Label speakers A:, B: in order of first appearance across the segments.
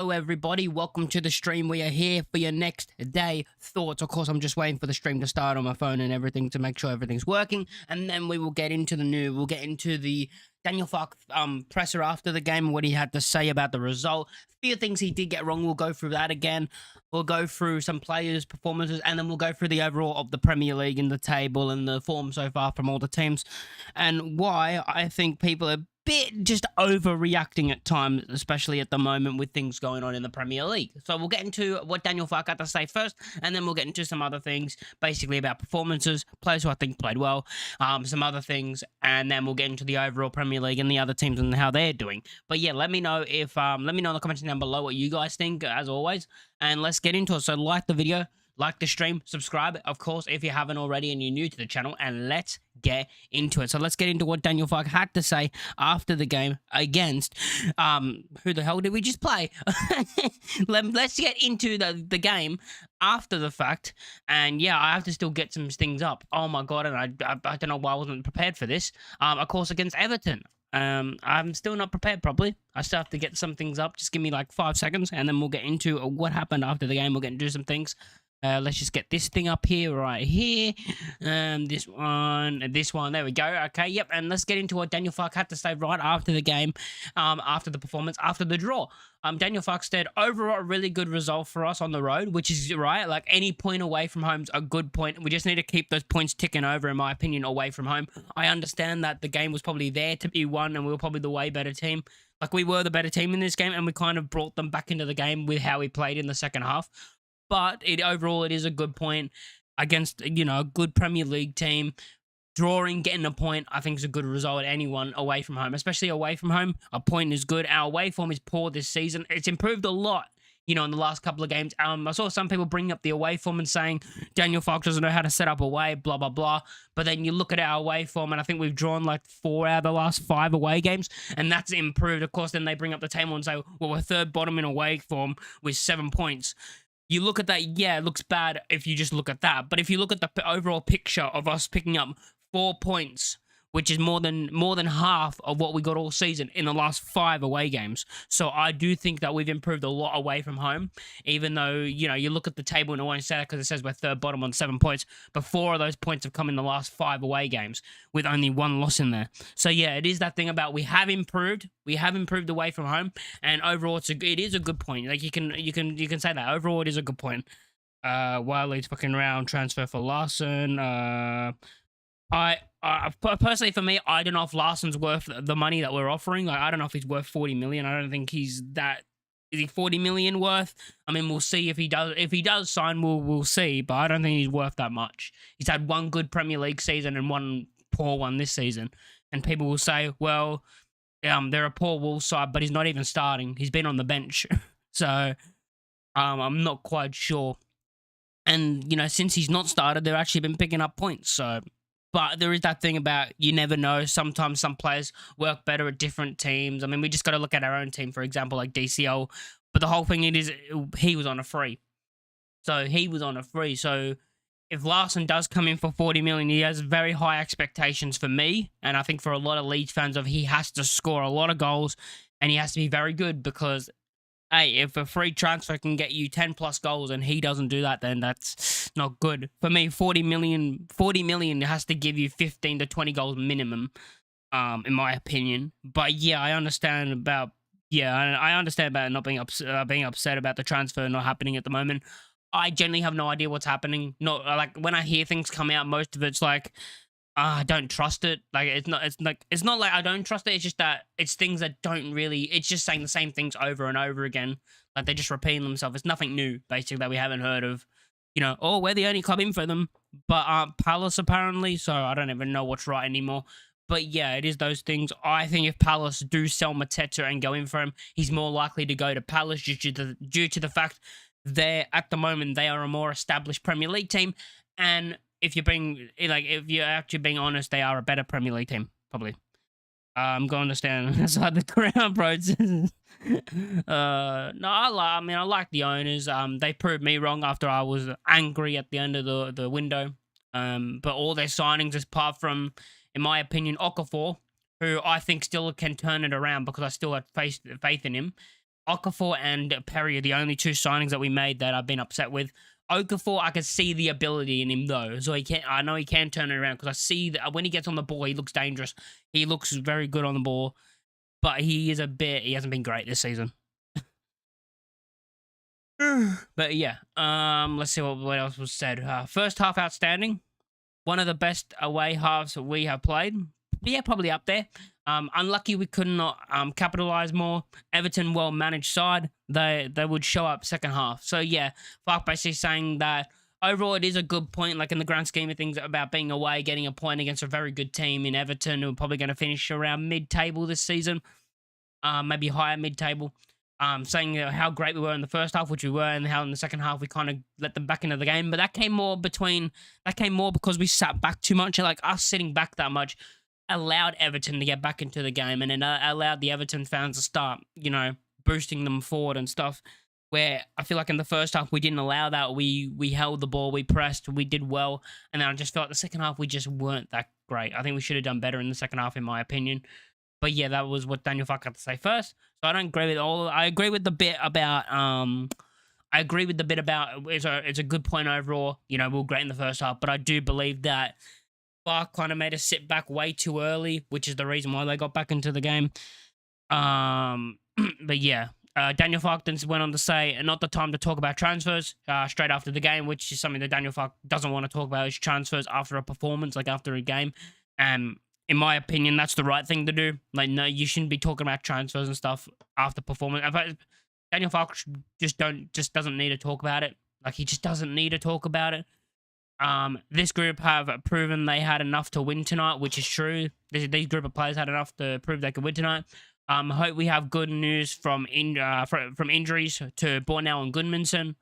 A: Hello everybody, welcome to the stream. We are here for your next day thoughts. Of course, I'm just waiting for the stream to start on my phone and everything to make sure everything's working, and then we will get into we'll get into the Daniel Farke presser after the game and what he had to say about the result. A few things he did get wrong, we'll go through that again. We'll go through some players' performances, and then we'll go through the overall of the Premier League and the table and the form so far from all the teams, and why I think people are bit just overreacting at times, especially at the moment with things going on in the Premier League. So we'll get into what Daniel Farke had to say first, and then we'll get into some other things, basically about performances, players who I think played well, some other things, and then we'll get into the overall Premier League and the other teams and how they're doing. But yeah, let me know if let me know in the comments down below what you guys think, as always, and let's get into it. So like the video, like the stream, subscribe, of course, if you haven't already and you're new to the channel, and let's get into it. So let's get into what Daniel Farke had to say after the game against, who the hell did we just play? Let's get into the game after the fact, and yeah, I have to still get some things up. Oh my God, and I don't know why I wasn't prepared for this. Of course, against Everton. I'm still not prepared properly. I still have to get some things up. Just give me like 5 seconds, and then we'll get into what happened after the game. We'll get into some things. Let's just get this thing up here, right here. This one, there we go. Okay, yep, and let's get into what Daniel Farke had to say right after the game, after the performance, after the draw. Daniel Farke said, overall, a really good result for us on the road, which is right. Like, any point away from home's a good point. We just need to keep those points ticking over, in my opinion, away from home. I understand that the game was probably there to be won, and we were probably the way better team. Like, we were the better team in this game, and we kind of brought them back into the game with how we played in the second half. But overall, it is a good point against, a good Premier League team. Drawing, getting a point, I think is a good result at anyone away from home, especially away from home. A point is good. Our away form is poor this season. It's improved a lot, in the last couple of games. I saw some people bring up the away form and saying Daniel Farke doesn't know how to set up away, blah, blah, blah. But then you look at our away form, and I think we've drawn like 4 out of the last 5 away games, and that's improved. Of course, then they bring up the table and say, well, we're third bottom in away form with 7 points. You look at that, yeah, it looks bad if you just look at that. But if you look at the overall picture of us picking up 4 points, which is more than half of what we got all season in the last 5 away games. So I do think that we've improved a lot away from home, even though, you look at the table and it won't say that because it says we're third bottom on 7 points, but 4 of those points have come in the last 5 away games with only 1 loss in there. So yeah, it is that thing about we have improved away from home, and overall it is a good point. Like you can say that overall it is a good point. While Leeds fucking around, transfer for Larson. Personally, for me, I don't know if Larson's worth the money that we're offering. Like, I don't know if he's worth 40 million. I don't think he's that. Is he 40 million worth? I mean, we'll see if he does. If he does sign, we'll see. But I don't think he's worth that much. He's had 1 good Premier League season and 1 poor one this season. And people will say, well, they're a poor Wolves side, but he's not even starting. He's been on the bench. So, I'm not quite sure. And, since he's not started, they've actually been picking up points. So, but there is that thing about you never know. Sometimes some players work better at different teams. I mean, we just got to look at our own team, for example, like DCL. But the whole thing is he was on a free. So he was on a free. So if Larson does come in for 40 million, he has very high expectations for me. And I think for a lot of Leeds fans, he has to score a lot of goals and he has to be very good because, hey, if a free transfer can get you 10 plus goals and he doesn't do that, then that's not good. For me, 40 million has to give you 15 to 20 goals minimum, in my opinion. But yeah, I understand about not being upset about the transfer not happening at the moment. I generally have no idea what's happening. Not like when I hear things come out, most of it's like, I don't trust it. Like it's not like I don't trust it. It's just that it's things that don't really. It's just saying the same things over and over again. Like they're just repeating themselves. It's nothing new, basically, that we haven't heard of. Oh, we're the only club in for them, but Palace apparently. So I don't even know what's right anymore. But yeah, it is those things. I think if Palace do sell Mateta and go in for him, he's more likely to go to Palace due to the fact at the moment they are a more established Premier League team, and if you're actually being honest, they are a better Premier League team, probably. I'm going to stand outside the ground, bro. No, I like the owners. They proved me wrong after I was angry at the end of the window. But all their signings, apart from, in my opinion, Okafor, who I think still can turn it around because I still have faith in him. Okafor and Perry are the only two signings that we made that I've been upset with. Okafor, I can see the ability in him though, so I know he can turn it around because I see that when he gets on the ball, he looks dangerous. He looks very good on the ball, but he hasn't been great this season. But yeah, let's see what else was said. First half outstanding, one of the best away halves we have played. Yeah, probably up there. Unlucky we could not capitalize more. Everton well managed side. They would show up second half. So yeah, Fark basically saying that overall it is a good point, like in the grand scheme of things, about being away, getting a point against a very good team in Everton, who are probably going to finish around mid-table this season, maybe higher mid-table. Saying how great we were in the first half, which we were, and how in the second half we kind of let them back into the game. But that came more because we sat back too much. Like us sitting back that much allowed Everton to get back into the game, and then allowed the Everton fans to start, boosting them forward and stuff. Where I feel like in the first half we didn't allow that. We held the ball, we pressed, we did well, and then I just felt the second half we just weren't that great. I think we should have done better in the second half, in my opinion. But yeah, that was what Daniel Fark had to say first. So I don't agree with all. I agree with the bit about. It's a good point overall. We were great in the first half, but I do believe that Fark kind of made us sit back way too early, which is the reason why they got back into the game. But yeah, Daniel Fark then went on to say, not the time to talk about transfers straight after the game, which is something that Daniel Fark doesn't want to talk about, is transfers after a performance, like after a game. In my opinion, that's the right thing to do. Like, no, you shouldn't be talking about transfers and stuff after performance. In fact, Daniel Fark just doesn't need to talk about it. Like, he just doesn't need to talk about it. This group have proven they had enough to win tonight, which is true. These group of players had enough to prove they could win tonight. Hope we have good news from injuries to Bornell and Goodmanson.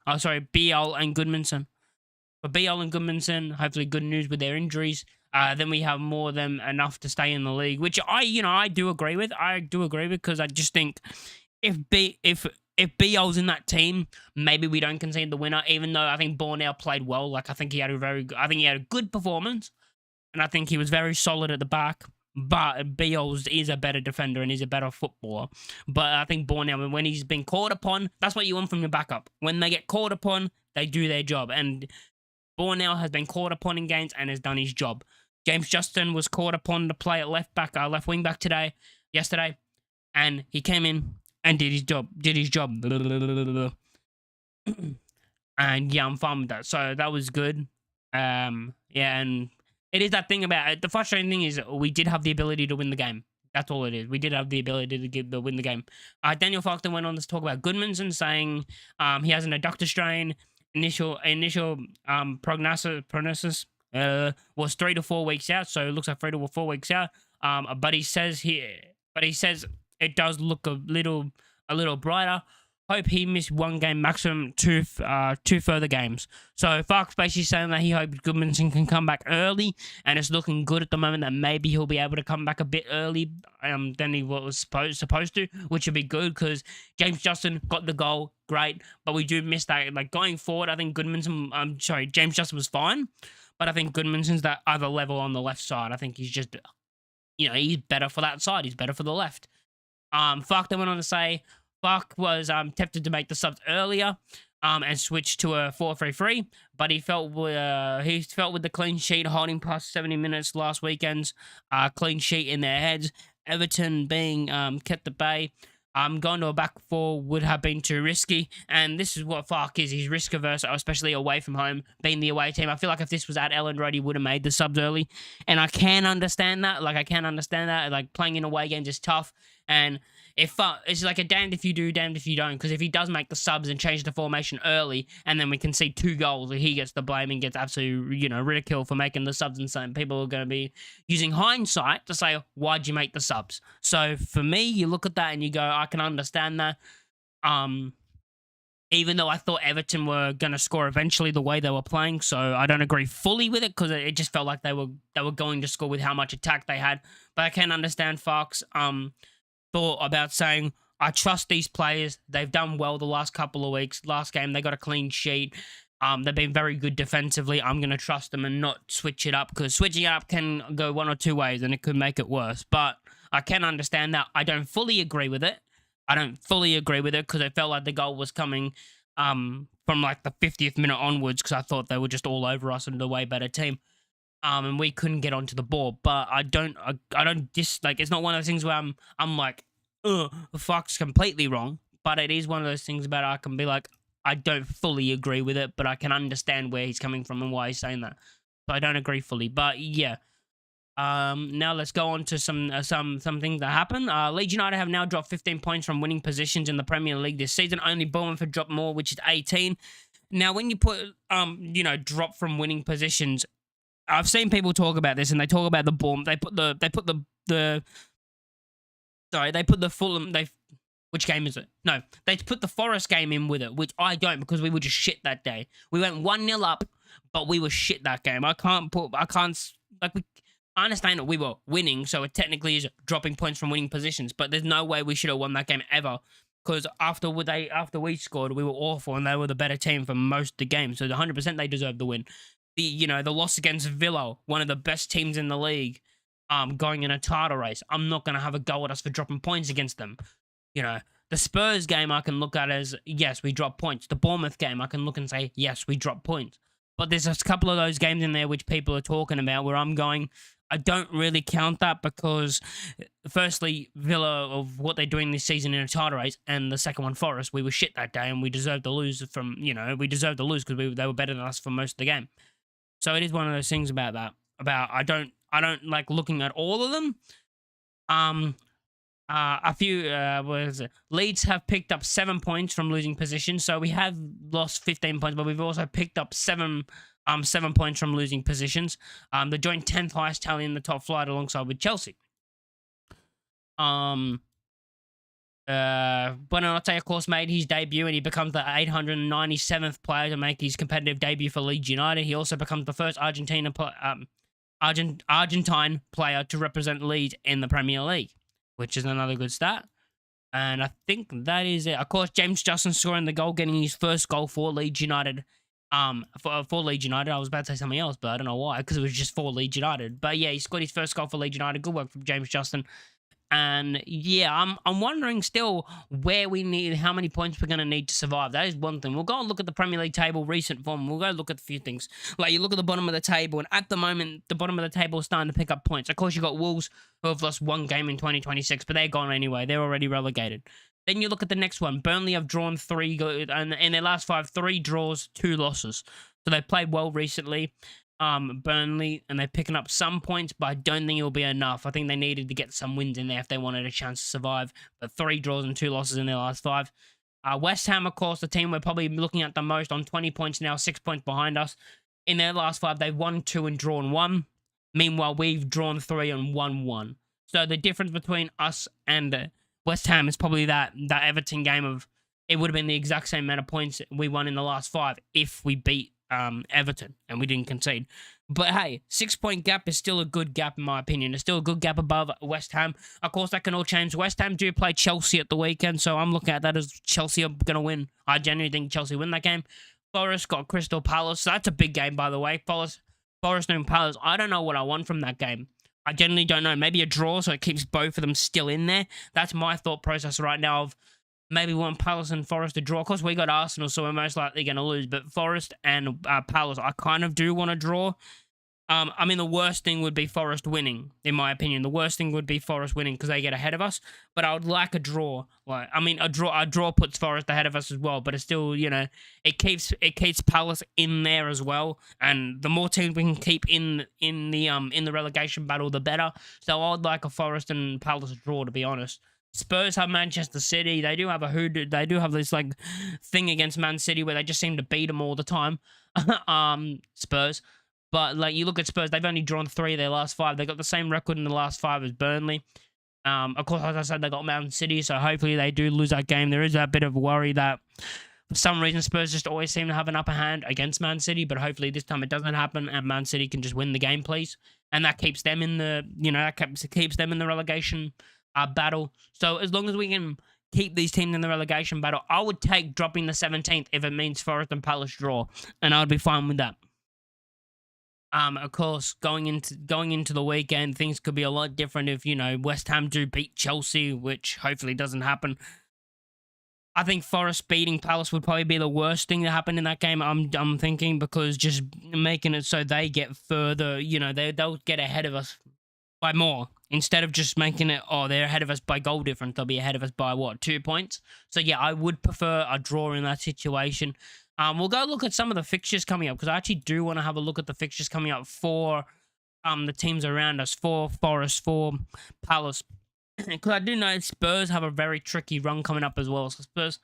A: Biel and Goodmanson. For Biel and Goodmanson, hopefully good news with their injuries. Then we have more than enough to stay in the league, which I do agree with. I do agree with, because I just think if Biel's in that team, maybe we don't concede the winner. Even though I think Bornell played well, like I think he had a good performance, and I think he was very solid at the back. But Biel's is a better defender and is a better footballer. But I think Bornell, when he's been called upon, that's what you want from your backup. When they get called upon, they do their job, and Bornell has been called upon in games and has done his job. James Justin was called upon to play at left wing back yesterday, and he came in and did his job. And yeah, I'm fine with that. So that was good. Yeah, and it is that thing about it. The frustrating thing is we did have the ability to win the game. That's all it is. We did have the ability to win the game. Daniel Faulkner went on to talk about Goodmanson, saying he has an adductor strain. Initial prognosis was 3 to 4 weeks out, so it looks like 3 to 4 weeks out. But he says it does look a little brighter. Hope he missed one game, maximum two further games. So Fark's basically saying that he hopes Goodmanson can come back early, and it's looking good at the moment that maybe he'll be able to come back a bit early than he was supposed to, which would be good because James Justin got the goal, great, but we do miss that. Like going forward, I think James Justin was fine, but I think Goodmanson's that other level on the left side. I think he's just, he's better for that side. He's better for the left. Fark then went on to say, Fark was tempted to make the subs earlier and switch to a 4-3-3, but he felt with the clean sheet holding past 70 minutes last weekend's clean sheet in their heads. Everton being kept at bay. Going to a back four would have been too risky, and this is what Fark is. He's risk averse, especially away from home, being the away team. I feel like if this was at Ellen Road, he would have made the subs early, and I can understand that. Like playing in away games is tough, and it's like a damned if you do, damned if you don't. Because if he does make the subs and change the formation early, and then we can see 2 goals, he gets the blame and gets absolutely ridiculed for making the subs. And some people are going to be using hindsight to say, why'd you make the subs? So for me, you look at that and you go, I can understand that. Even though I thought Everton were going to score eventually the way they were playing, so I don't agree fully with it because it just felt like they were going to score with how much attack they had. But I can understand Fark's thought about saying, I trust these players. They've done well the last couple of weeks. Last game, they got a clean sheet. They've been very good defensively. I'm going to trust them and not switch it up, because switching it up can go one or two ways and it could make it worse. But I can understand that. I don't fully agree with it. I don't fully agree with it because it felt like the goal was coming from like the 50th minute onwards because I thought they were just all over us and a way better team. And we couldn't get onto the ball. But I don't dislike. It's not one of those things where I'm like, fuck's completely wrong. But it is one of those things about I can be like, I don't fully agree with it, but I can understand where he's coming from and why he's saying that. So I don't agree fully. But yeah. Now let's go on to some things that happen. Leeds United have now dropped 15 points from winning positions in the Premier League this season. Only Bournemouth have dropped more, which is 18. Now, when you put drop from winning positions, I've seen people talk about this, and they talk about the Bournemouth. They put the Fulham. Which game is it? No, they put the Forest game in with it, which I don't because we were just shit that day. We went 1-0 up, but we were shit that game. I understand that we were winning, so it technically is dropping points from winning positions, but there's no way we should have won that game ever because after we scored, we were awful and they were the better team for most of the game, so 100% they deserve the win. The loss against Villa, one of the best teams in the league, going in a title race, I'm not going to have a go at us for dropping points against them. The Spurs game I can look at as, yes, we dropped points. The Bournemouth game I can look and say, yes, we dropped points. But there's a couple of those games in there which people are talking about where I'm going, I don't really count that because, firstly, Villa of what they're doing this season in a title race, and the second one, Forest, we were shit that day and we deserved to lose we deserved to lose because they were better than us for most of the game. So it is one of those things about that. I don't like looking at all of them. A few, Leeds have picked up 7 points from losing position, so we have lost 15 points, but we've also picked up 7 points from losing positions. The joint 10th highest tally in the top flight alongside with Chelsea. Buonanotte, of course, made his debut and he becomes the 897th player to make his competitive debut for Leeds United. He also becomes the first Argentine player to represent Leeds in the Premier League, which is another good stat. And I think that is it. Of course, James Justin scoring the goal, getting his first goal for Leeds United. For Leeds United, I was about to say something else, but I don't know why, because it was just for Leeds United. But yeah, he scored his first goal for Leeds United. Good work from James Justin. And yeah, I'm wondering still how many points we're going to need to survive. That is one thing. We'll go and look at the Premier League table, recent form. We'll go look at a few things. Like, you look at the bottom of the table, and at the moment, the bottom of the table is starting to pick up points. Of course, you got Wolves, who have lost 1 game in 2026, but they're gone anyway. They're already relegated. Then you look at the next one. Burnley have drawn 3, and in their last 5, 3 draws, 2 losses. So they played well recently. Burnley, and they're picking up some points, but I don't think it'll be enough. I think they needed to get some wins in there if they wanted a chance to survive. But 3 draws and 2 losses in their last 5. West Ham, of course, the team we're probably looking at the most, on 20 points now, 6 points behind us. In their last 5, they've won 2 and drawn 1. Meanwhile, we've drawn 3 and won 1. So the difference between us and West Ham is probably that Everton game of, it would have been the exact same amount of points we won in the last 5 if we beat Everton and we didn't concede. But hey, 6-point gap is still a good gap in my opinion. It's still a good gap above West Ham. Of course, that can all change. West Ham do play Chelsea at the weekend, so I'm looking at that as Chelsea are going to win. I genuinely think Chelsea win that game. Forest got Crystal Palace. So that's a big game, by the way. Forest and Palace. I don't know what I want from that game. I genuinely don't know. Maybe a draw so it keeps both of them still in there. That's my thought process right now of maybe we want Palace and Forest to draw. Of course, we got Arsenal, so we're most likely going to lose. But Forest and Palace, I kind of do want to draw. I mean, the worst thing would be Forest winning, in my opinion. The worst thing would be Forest winning because they get ahead of us. But I would like a draw. A draw puts Forest ahead of us as well. But it's still, it keeps Palace in there as well. And the more teams we can keep in the relegation battle, the better. So I would like a Forest and Palace draw, to be honest. Spurs have Manchester City. They do have they do have this thing against Man City where they just seem to beat them all the time. Spurs. But you look at Spurs, they've only drawn 3 of their last 5. They got the same record in the last 5 as Burnley. Of course, as I said, they got Man City, so hopefully they do lose that game. There is a bit of worry that for some reason Spurs just always seem to have an upper hand against Man City, but hopefully this time it doesn't happen and Man City can just win the game, please. And that keeps them in the, keeps them in the relegation battle. So as long as we can keep these teams in the relegation battle, I would take dropping the 17th if it means Forest and Palace draw, and I would be fine with that. Of course, going into the weekend, things could be a lot different if, West Ham do beat Chelsea, which hopefully doesn't happen. I think Forest beating Palace would probably be the worst thing that happened in that game. I'm thinking, because just making it so they get further, they'll get ahead of us by more, instead of just making it, oh, they're ahead of us by goal difference. They'll be ahead of us by what, 2 points? So yeah, I would prefer a draw in that situation. We'll go look at some of the fixtures coming up, because I actually do want to have a look at the fixtures coming up for the teams around us, for Forest, for Palace. Because I do know Spurs have a very tricky run coming up as well. So Spurs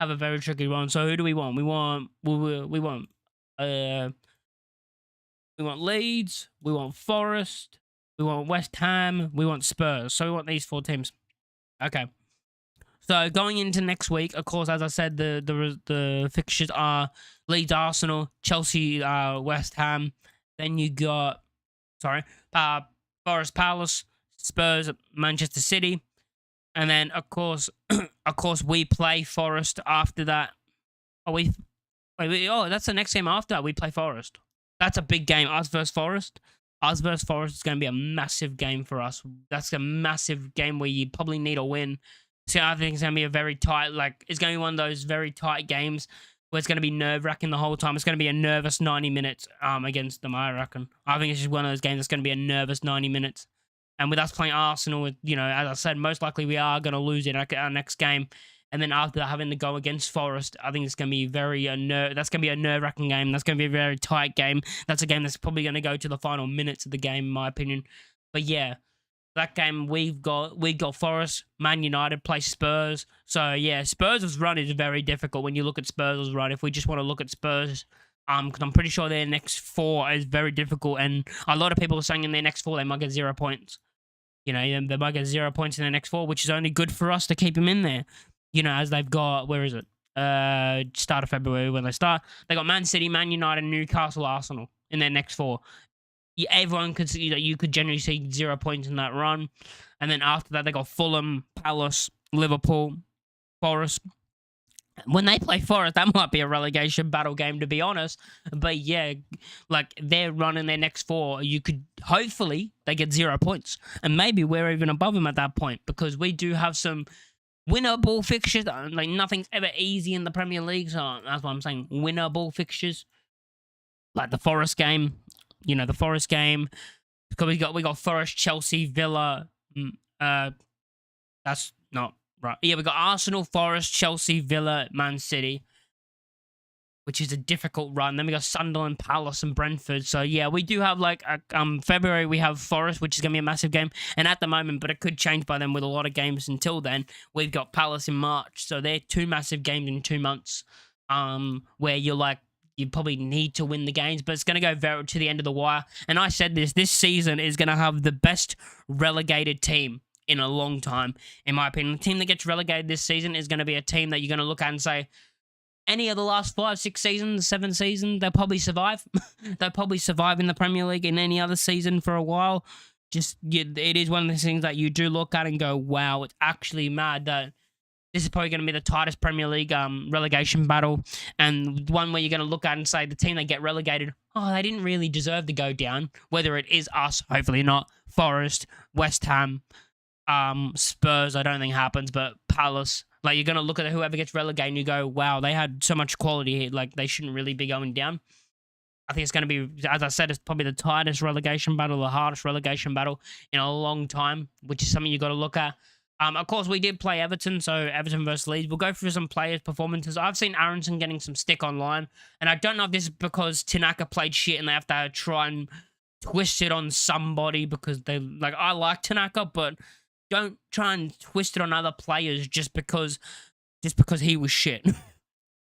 A: have a very tricky run. So who do we want? We want Leeds, we want Forest, we want West Ham, we want Spurs. So we want these 4 teams. Okay. So going into next week, of course, as I said, the fixtures are Leeds, Arsenal, Chelsea, West Ham. Then you got, Forest, Palace, Spurs, Manchester City, and then of course, we play Forest after that. That's the next game after that. We play Forest. That's a big game. Us versus Forest. Us versus Forest is going to be a massive game for us. That's a massive game where you probably need a win. So I think it's going to be a very tight, it's going to be one of those very tight games where it's going to be nerve-wracking the whole time. It's going to be a nervous 90 minutes against them, I reckon. I think it's just one of those games that's going to be a nervous 90 minutes. And with us playing Arsenal, as I said, most likely we are going to lose in our next game. And then after that, having to go against Forest, I think it's going to be that's going to be a nerve-wracking game. That's going to be a very tight game. That's a game that's probably going to go to the final minutes of the game, in my opinion. But yeah, that game we've got Forest, Man United play Spurs. So yeah, Spurs' run is very difficult when you look at Spurs' run. If we just want to look at Spurs, because I'm pretty sure their next 4 is very difficult, and a lot of people are saying in their next 4 they might get 0 points. They might get 0 points in the next 4, which is only good for us to keep them in there. As they've got, where is it? Start of February when they start. They got Man City, Man United, Newcastle, Arsenal in their next 4. Everyone could see that you could generally see 0 points in that run. And then after that, they got Fulham, Palace, Liverpool, Forest. When they play Forest, that might be a relegation battle game, to be honest. But yeah, they're running their next 4. You could, hopefully, they get 0 points. And maybe we're even above them at that point, because we do have some winnable fixtures. Nothing's ever easy in the Premier League, so that's what I'm saying. Winnable fixtures. Like the Forest game. The Forest game. Because we got Forest, Chelsea, Villa. That's not right. Yeah, we got Arsenal, Forest, Chelsea, Villa, Man City, which is a difficult run. Then we got Sunderland, Palace, and Brentford. So yeah, we do have February we have Forest, which is gonna be a massive game. And at the moment, but it could change by then with a lot of games until then. We've got Palace in March, so they're 2 massive games in 2 months. Where you probably need to win the games, but it's going to go very to the end of the wire. And I said this season is going to have the best relegated team in a long time, in my opinion. The team that gets relegated this season is going to be a team that you're going to look at and say, any of the last 5, 6 seasons, 7 seasons, they'll probably survive. They'll probably survive in the Premier League in any other season for a while. It is one of those things that you do look at and go, wow, it's actually mad that this is probably going to be the tightest Premier League relegation battle, and one where you're going to look at and say the team that get relegated, they didn't really deserve to go down, whether it is us, hopefully not, Forest, West Ham, Spurs, I don't think happens, but Palace. You're going to look at whoever gets relegated and you go, wow, they had so much quality here, they shouldn't really be going down. I think it's going to be, as I said, it's probably the tightest relegation battle, the hardest relegation battle in a long time, which is something you got to look at. Of course, we did play Everton, so Everton versus Leeds. We'll go through some players' performances. I've seen Aronson getting some stick online, and I don't know if this is because Tanaka played shit and they have to try and twist it on somebody because they, I like Tanaka, but don't try and twist it on other players just because he was shit.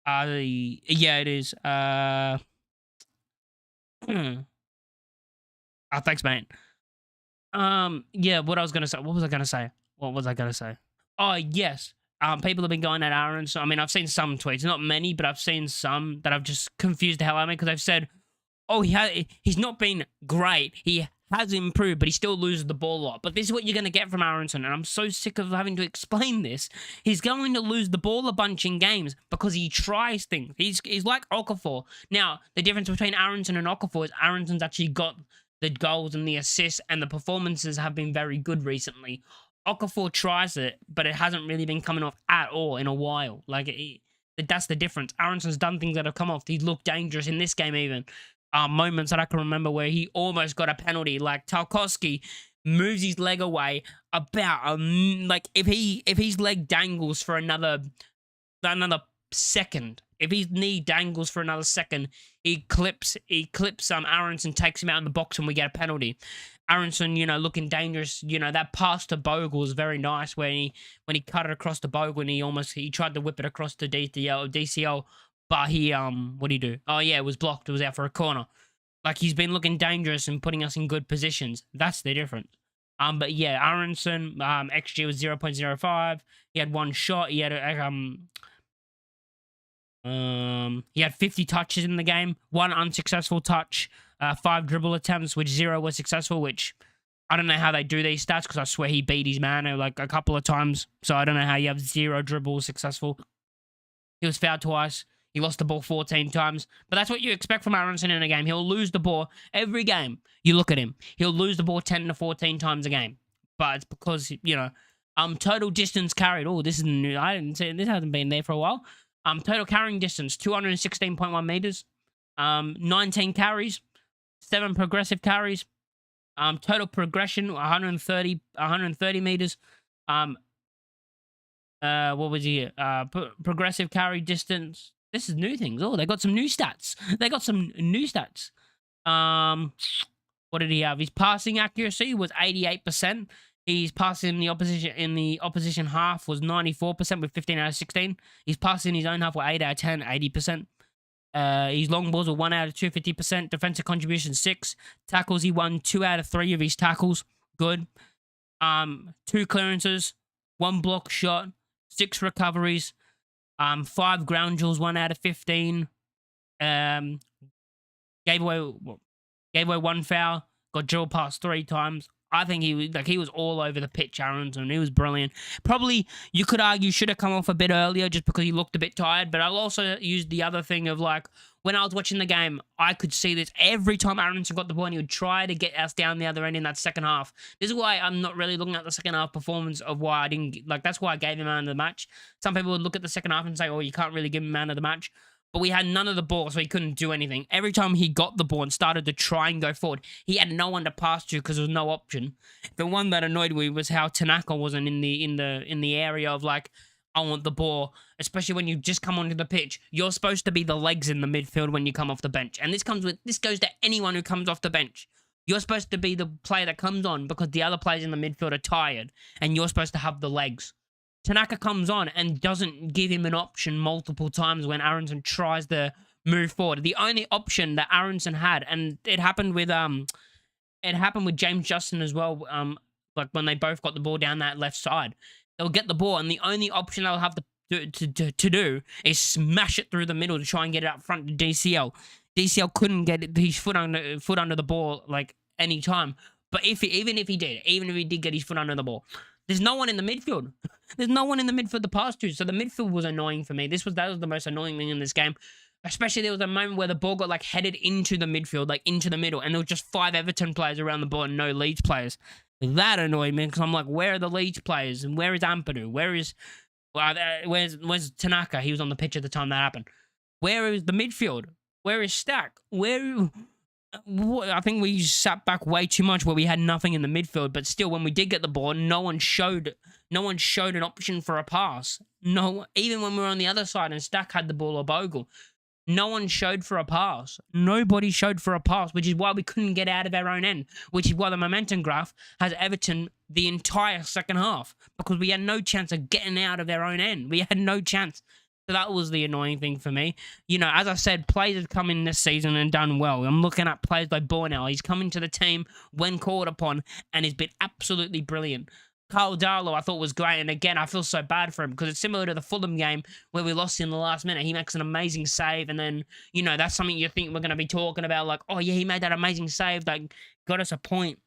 A: Yeah, it is. Thanks, mate. Yeah, what was I gonna say? Oh, yes. People have been going at Aaron. So, I've seen some tweets, not many, but I've seen some that I've just confused the hell out of me because they've said, he's not been great. He has improved, but he still loses the ball a lot. But this is what you're going to get from Aronson, and I'm so sick of having to explain this. He's going to lose the ball a bunch in games because he tries things. He's like Okafor. Now, the difference between Aronson and Okafor is Aronson's actually got the goals and the assists, and the performances have been very good recently. Okafor tries it, but it hasn't really been coming off at all in a while. Like, that's the difference. Aronson's done things that have come off. He's looked dangerous in this game even. Moments that I can remember where he almost got a penalty. Like, Tarkowski moves his leg away about, like, if his leg dangles for another second, if his knee dangles for another second, he clips Aronson, takes him out in the box, and we get a penalty. Aronson, looking dangerous. That pass to Bogle was very nice when he cut it across to Bogle, and he tried to whip it across to DCL, but he what did he do? Oh yeah, it was blocked. It was out for a corner. Like, he's been looking dangerous and putting us in good positions. That's the difference. But yeah, Aronson, XG was 0.05. He had one shot. He had he had 50 touches in the game, 1 unsuccessful touch, 5 dribble attempts, which 0 was successful, which I don't know how they do these stats, because I swear he beat his man like a couple of times. So I don't know how you have 0 dribbles successful. He was fouled twice. He lost the ball 14 times. But that's what you expect from Aronson in a game. He'll lose the ball every game. You look at him. He'll lose the ball 10 to 14 times a game. But it's because, total distance carried. Oh, this is new. I didn't say this hasn't been there for a while. Total carrying distance, 216.1 meters. 19 carries, 7 progressive carries. Total progression, 130 meters. What was he? Progressive carry distance. This is new things. Oh, they got some new stats. What did he have? His passing accuracy was 88%. His passing in the opposition half was 94% with 15 out of 16. His passing in his own half were 8 out of 10, 80%. His long balls were 1 out of 2, 50%. Defensive contribution 6. Tackles, he won 2 out of 3 of his tackles. Good. 2 clearances, 1 block shot, 6 recoveries, 5 ground duels, 1 out of 15. Gave away 1 foul. Got drilled past 3 times. I think he was all over the pitch, Aronson. He was brilliant. Probably, you could argue, should have come off a bit earlier just because he looked a bit tired. But I'll also use the other thing of, like, when I was watching the game, I could see this every time Aronson got the ball, and he would try to get us down the other end in that second half. This is why I'm not really looking at the second half performance of why I didn't, like, that's why I gave him man of the match. Some people would look at the second half and say, oh, you can't really give him man of the match. But we had none of the ball, so he couldn't do anything. Every time he got the ball and started to try and go forward, he had no one to pass to because there was no option. The one that annoyed me was how Tanaka wasn't in the area of, like, I want the ball, especially when you just come onto the pitch. You're supposed to be the legs in the midfield when you come off the bench, and this goes to anyone who comes off the bench. You're supposed to be the player that comes on because the other players in the midfield are tired, and you're supposed to have the legs. Tanaka comes on and doesn't give him an option multiple times when Aronson tries to move forward. The only option that Aronson had, and it happened with James Justin as well, like when they both got the ball down that left side. They'll get the ball, and the only option they'll have to do is smash it through the middle to try and get it up front to DCL. DCL couldn't get his foot under the ball, like, any time. But even if he did get his foot under the ball, there's no one in the midfield. There's no one in the midfield to pass to. So the midfield was annoying for me. That was the most annoying thing in this game. Especially there was a moment where the ball got, like, headed into the midfield, like into the middle, and there was just 5 Everton players around the ball and no Leeds players. That annoyed me because I'm like, where are the Leeds players? And where is Ampadu? Where's Tanaka? He was on the pitch at the time that happened. Where is the midfield? Where is Stack? I think we sat back way too much where we had nothing in the midfield, but still, when we did get the ball, no one showed an option for a pass. No, even when we were on the other side and Stack had the ball or Bogle, no one showed for a pass. Nobody showed for a pass, which is why we couldn't get out of our own end, which is why the momentum graph has Everton the entire second half, because we had no chance of getting out of our own end. We had no chance. So that was the annoying thing for me. As I said, players have come in this season and done well. I'm looking at players like Bornell. He's come into the team when called upon and has been absolutely brilliant. Carl Darlow, I thought, was great. And again, I feel so bad for him because it's similar to the Fulham game where we lost in the last minute. He makes an amazing save. And then, that's something you think we're going to be talking about. Like, oh, yeah, he made that amazing save that got us a point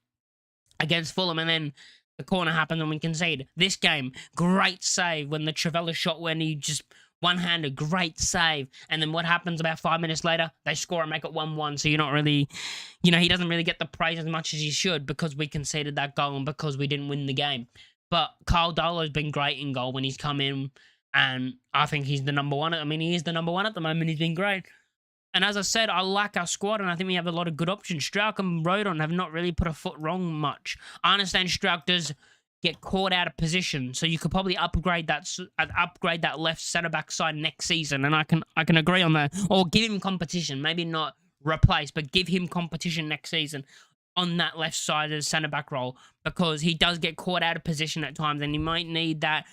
A: against Fulham. And then the corner happened and we conceded. This game, great save when the Trivella shot when he just one-handed, great save. And then what happens about 5 minutes later? They score and make it 1-1. So you're not really, he doesn't really get the praise as much as he should because we conceded that goal and because we didn't win the game. But Kyle Darlow's been great in goal when he's come in, and I think he's the number one. I mean, he is the number one at the moment. He's been great. And as I said, I like our squad, and I think we have a lot of good options. Strauch and Rodon have not really put a foot wrong much. I understand Strauch does get caught out of position, so you could probably upgrade that left centre back side next season, and I can agree on that. Or give him competition, maybe not replace, but give him competition next season on that left side of the centre back role, because he does get caught out of position at times, and he might need that.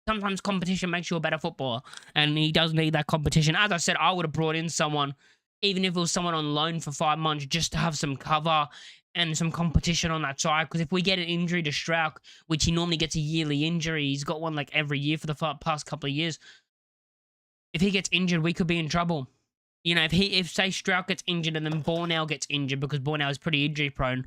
A: Sometimes competition makes you a better footballer, and he does need that competition. As I said, I would have brought in someone, even if it was someone on loan for 5 months, just to have some cover and some competition on that side. Because if we get an injury to Strauch, which he normally gets a yearly injury, he's got one like every year for the past couple of years. If he gets injured, we could be in trouble. You know, if say Strauch gets injured and then Bornau gets injured, because Bornau is pretty injury prone,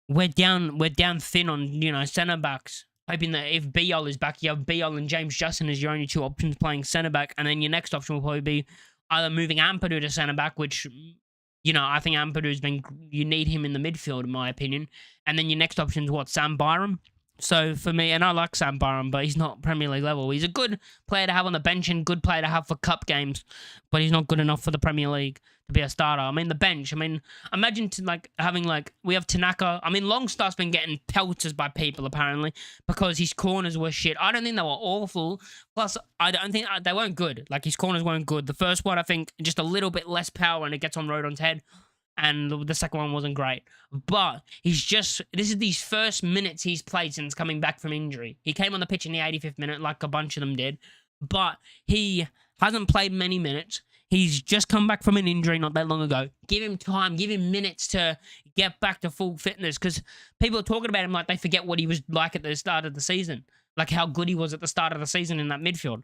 A: we're down thin on, centre backs. Hoping that if Biol is back, you have Biol and James Justin as your only 2 options playing centre back, and then your next option will probably be either moving Ampadu to centre back, which, I think you need him in the midfield, in my opinion. And then your next option is Sam Byram. So for me, and I like Sam Byram, but he's not Premier League level. He's a good player to have on the bench and good player to have for cup games, but he's not good enough for the Premier League to be a starter. I mean, the bench. I mean, imagine we have Tanaka. I mean, Longstaff's been getting pelters by people apparently because his corners were shit. I don't think they were awful. Plus, I don't think they weren't good. Like, his corners weren't good. The first one, I think, just a little bit less power and it gets on Rodon's head. And the second one wasn't great. But this is these first minutes he's played since coming back from injury. He came on the pitch in the 85th minute, like a bunch of them did. But he hasn't played many minutes. He's just come back from an injury not that long ago. Give him time, give him minutes to get back to full fitness. Because people are talking about him like they forget what he was like at the start of the season. Like how good he was at the start of the season in that midfield.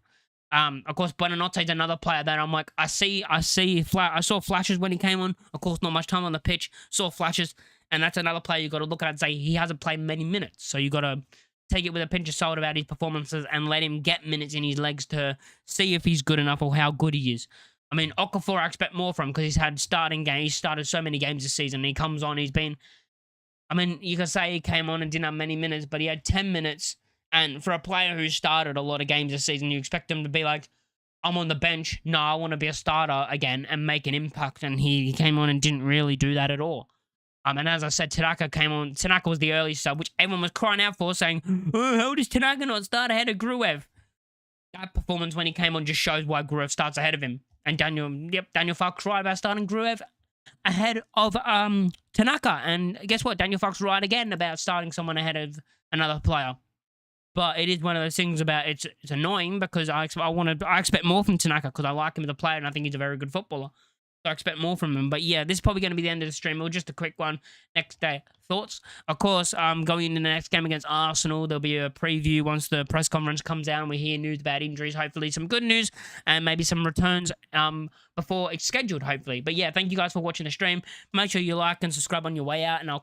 A: Of course, Buonanotte another player that I'm like, I saw flashes when he came on. Of course, not much time on the pitch. Saw flashes, and that's another player you got to look at and say he hasn't played many minutes. So you got to take it with a pinch of salt about his performances and let him get minutes in his legs to see if he's good enough or how good he is. I mean, Okafor, I expect more from because he's had starting games. He's started so many games this season. And he comes on, you could say he came on and didn't have many minutes, but he had 10 minutes. And for a player who started a lot of games this season, you expect him to be like, I'm on the bench. No, I want to be a starter again and make an impact. And he came on and didn't really do that at all. And as I said, Tanaka came on. Tanaka was the early sub, which everyone was crying out for, saying, oh, how does Tanaka not start ahead of Gruev? That performance when he came on just shows why Gruev starts ahead of him. And Daniel Falk's right about starting Gruev ahead of Tanaka. And guess what? Daniel Falk's right again about starting someone ahead of another player. But it is one of those things about it's annoying because I expect more from Tanaka because I like him as a player and I think he's a very good footballer. So I expect more from him. But yeah, this is probably going to be the end of the stream. Or just a quick one. Next day thoughts. Of course, going into the next game against Arsenal, there'll be a preview once the press conference comes out and we hear news about injuries. Hopefully some good news and maybe some returns before it's scheduled, hopefully. But yeah, thank you guys for watching the stream. Make sure you like and subscribe on your way out, and I'll